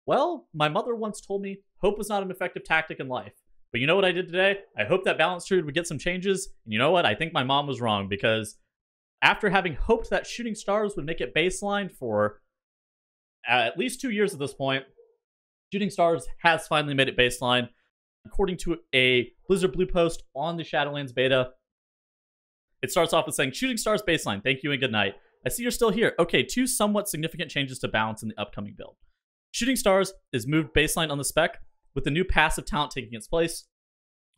Well, my mother once told me hope is not an effective tactic in life. But you know what I did today? I hoped that Balance Druid would get some changes. And you know what? I think my mom was wrong, because after having hoped that Shooting Stars would make it baseline for at least 2 years at this point, Shooting Stars has finally made it baseline. According to a Blizzard Blue post on the Shadowlands beta, it starts off with saying, Shooting Stars baseline, thank you and good night. I see you're still here. Okay, 2 somewhat significant changes to balance in the upcoming build. Shooting Stars is moved baseline on the spec, with the new passive talent taking its place.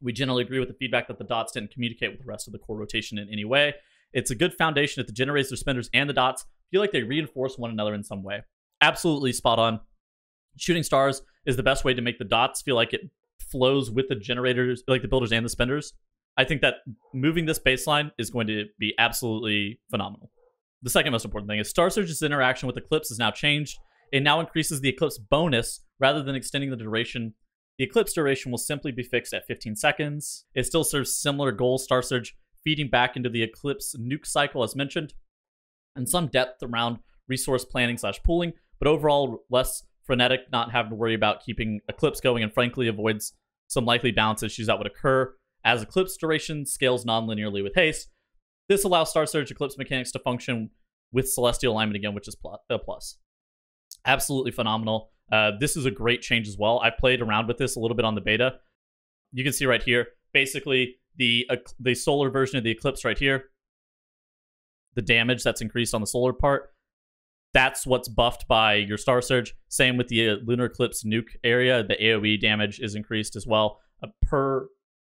We generally agree with the feedback that the dots didn't communicate with the rest of the core rotation in any way. It's a good foundation that the generators, their spenders, and the dots feel like they reinforce one another in some way. Absolutely spot on. Shooting Stars is the best way to make the dots feel like it flows with the generators, like the builders and the spenders. I think that moving this baseline is going to be absolutely phenomenal. The second most important thing is Star Surge's interaction with Eclipse is now changed. It now increases the Eclipse bonus rather than extending the duration. The Eclipse duration will simply be fixed at 15 seconds. It still serves similar goals, Star Surge feeding back into the Eclipse nuke cycle as mentioned, and some depth around resource planning / pooling, but overall less frenetic, not having to worry about keeping Eclipse going, and frankly avoids some likely balance issues that would occur as Eclipse duration scales non-linearly with haste. This allows Star Surge Eclipse mechanics to function with Celestial alignment again, which is a plus. Absolutely phenomenal. This is a great change as well. I've played around with this a little bit on the beta. You can see right here, basically the solar version of the Eclipse right here, the damage that's increased on the solar part, that's what's buffed by your Star Surge. Same with the Lunar Eclipse nuke area. The AoE damage is increased as well.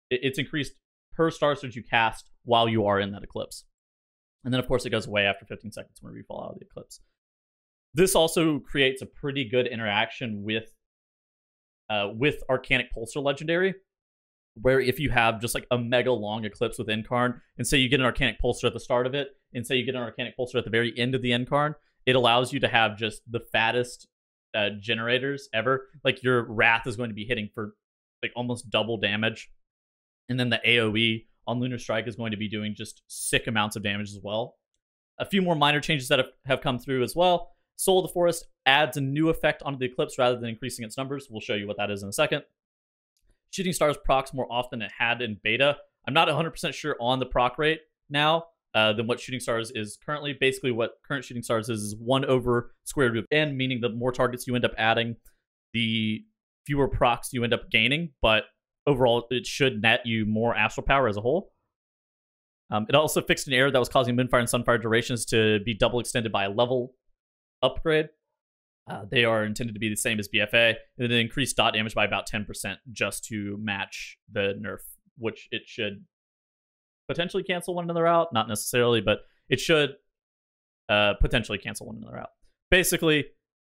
It's increased per Star Surge you cast while you are in that Eclipse. And then, of course, it goes away after 15 seconds when you fall out of the Eclipse. This also creates a pretty good interaction with Arcanic Pulsar Legendary, where if you have just like a mega long Eclipse with Incarn, and say you get an Arcanic Pulsar at the start of it, and say you get an Arcanic Pulsar at the very end of the Incarn, it allows you to have just the fattest generators ever. Like your Wrath is going to be hitting for like almost double damage, and then the AoE on Lunar Strike is going to be doing just sick amounts of damage as well. A few more minor changes that have come through as well. Soul of the Forest adds a new effect onto the Eclipse rather than increasing its numbers. We'll show you what that is in a second. Shooting Stars procs more often than it had in beta. I'm not 100% sure on the proc rate now than what Shooting Stars is currently. Basically, what current Shooting Stars is 1 over square root of n, meaning the more targets you end up adding, the fewer procs you end up gaining, but overall, it should net you more astral power as a whole. It also fixed an error that was causing Moonfire and Sunfire durations to be double extended by a level upgrade. They are intended to be the same as BFA, and then increased dot damage by about 10% just to match the nerf, which it should potentially cancel one another out. Not necessarily, but it should potentially cancel one another out. Basically,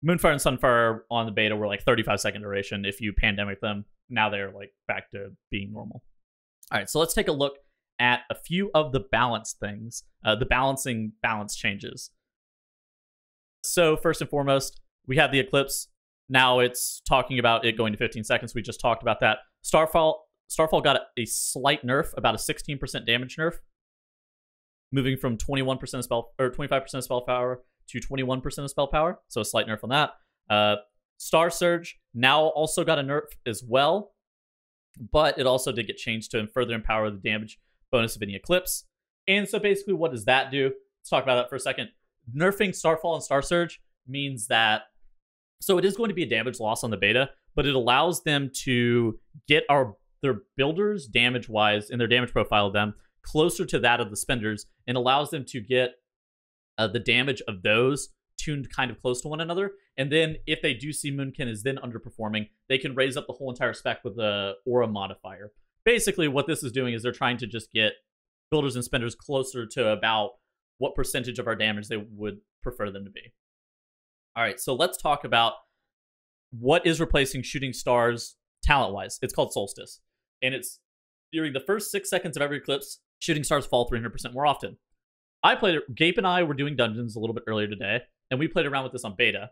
Moonfire and Sunfire on the beta were like 35-second duration if you pandemic them. Now they're like back to being normal. All right, so let's take a look at a few of the balance things, the balance changes. So first and foremost, we have the Eclipse. Now it's talking about it going to 15 seconds. We just talked about that. Starfall got a slight nerf, about a 16% damage nerf, moving from 21% of spell or 25% of spell power to 21% of spell power. So a slight nerf on that. Star Surge now also got a nerf as well, but it also did get changed to further empower the damage bonus of any Eclipse. And so basically, what does that do? Let's talk about that for a second. Nerfing Starfall and Star Surge means that, so it is going to be a damage loss on the beta, but it allows them to get their builders damage-wise in their damage profile of them closer to that of the spenders, and allows them to get the damage of those tuned kind of close to one another. And then if they do see Moonkin is then underperforming, they can raise up the whole entire spec with the aura modifier. Basically, what this is doing is they're trying to just get builders and spenders closer to about what percentage of our damage they would prefer them to be. All right, so let's talk about what is replacing Shooting Stars talent-wise. It's called Solstice. And it's during the first 6 seconds of every Eclipse, Shooting Stars fall 300% more often. I played it. Gape and I were doing dungeons a little bit earlier today, and we played around with this on beta,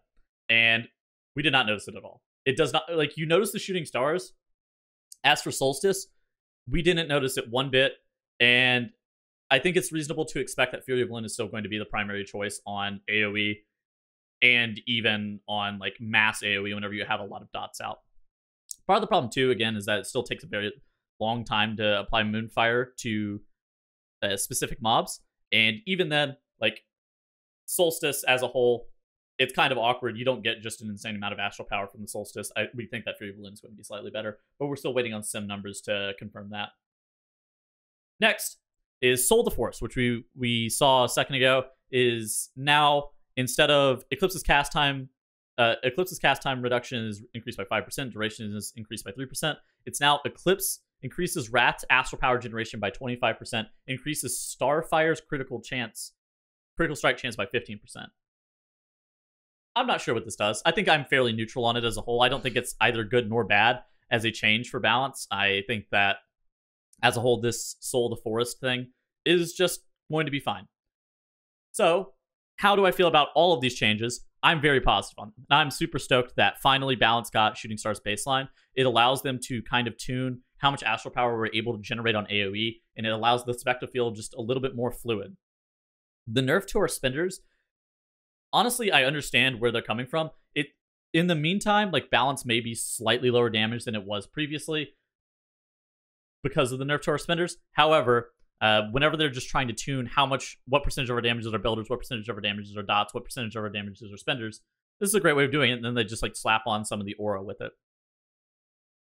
and we did not notice it at all. It does not, like, you notice the Shooting Stars. As for Solstice, we didn't notice it one bit, and I think it's reasonable to expect that Fury of Lyn is still going to be the primary choice on AoE. and even on like mass AoE whenever you have a lot of dots out. Part of the problem too, again, is that it still takes a very long time to apply Moonfire to specific mobs, and even then, like Solstice as a whole, it's kind of awkward. You don't get just an insane amount of astral power from the Solstice. We think that Fury of the Limb is going to be slightly better, but we're still waiting on sim numbers to confirm that. Next is Soul to Force, which we saw a second ago, is now, instead of Eclipse's cast time reduction is increased by 5%, duration is increased by 3%. It's now Eclipse increases Rat's astral power generation by 25%, increases Starfire's critical strike chance by 15%. I'm not sure what this does. I think I'm fairly neutral on it as a whole. I don't think it's either good nor bad as a change for balance. I think that as a whole, this Soul to Forest thing is just going to be fine. So, how do I feel about all of these changes? I'm very positive on them. I'm super stoked that finally Balance got Shooting Star's baseline. It allows them to kind of tune how much astral power we're able to generate on AoE, and it allows the spec to feel just a little bit more fluid. The nerf to our spenders, honestly, I understand where they're coming from. In the meantime, like Balance may be slightly lower damage than it was previously because of the nerf to our spenders. However, whenever they're just trying to tune what percentage of our damages are builders, what percentage of our damages are dots, what percentage of our damages are spenders, this is a great way of doing it, and then they just like slap on some of the aura with it.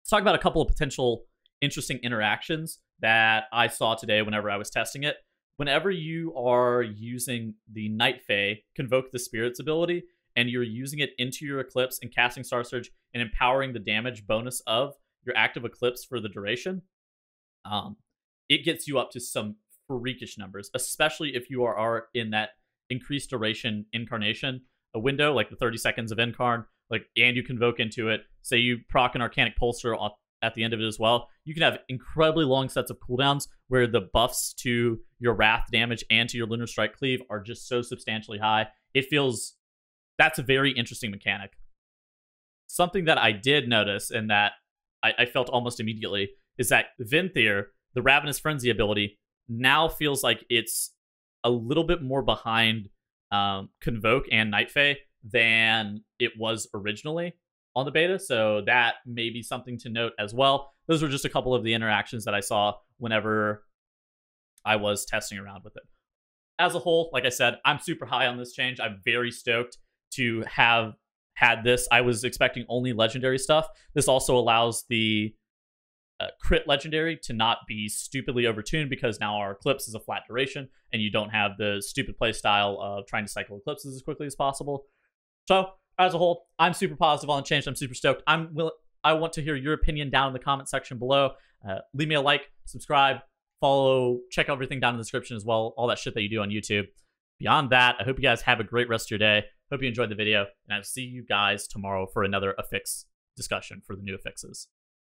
Let's talk about a couple of potential interesting interactions that I saw today whenever I was testing it. Whenever you are using the Night Fae Convoke the Spirits ability, and you're using it into your Eclipse and casting Star Surge and empowering the damage bonus of your active Eclipse for the duration, it gets you up to some freakish numbers, especially if you are in that increased duration incarnation a window, like the 30 seconds of incarn, like, and you convoke into it. Say you proc an Arcanic Pulsar at the end of it as well. You can have incredibly long sets of cooldowns where the buffs to your Wrath damage and to your Lunar Strike Cleave are just so substantially high. That's a very interesting mechanic. Something that I did notice and that I felt almost immediately is that Venthyr, the Ravenous Frenzy ability, now feels like it's a little bit more behind Convoke and Night Fae than it was originally on the beta, so that may be something to note as well. Those were just a couple of the interactions that I saw whenever I was testing around with it. As a whole, like I said, I'm super high on this change. I'm very stoked to have had this. I was expecting only legendary stuff. This also allows the crit legendary to not be stupidly overtuned, because now our Eclipse is a flat duration and you don't have the stupid playstyle of trying to cycle Eclipses as quickly as possible. So as a whole, I'm super positive on the change. I'm super stoked. I want to hear your opinion down in the comment section below. Leave me a like, subscribe, follow, check out everything down in the description as well, all that shit that you do on YouTube. Beyond that, I hope you guys have a great rest of your day. Hope you enjoyed the video, and I'll see you guys tomorrow for another affix discussion for the new affixes.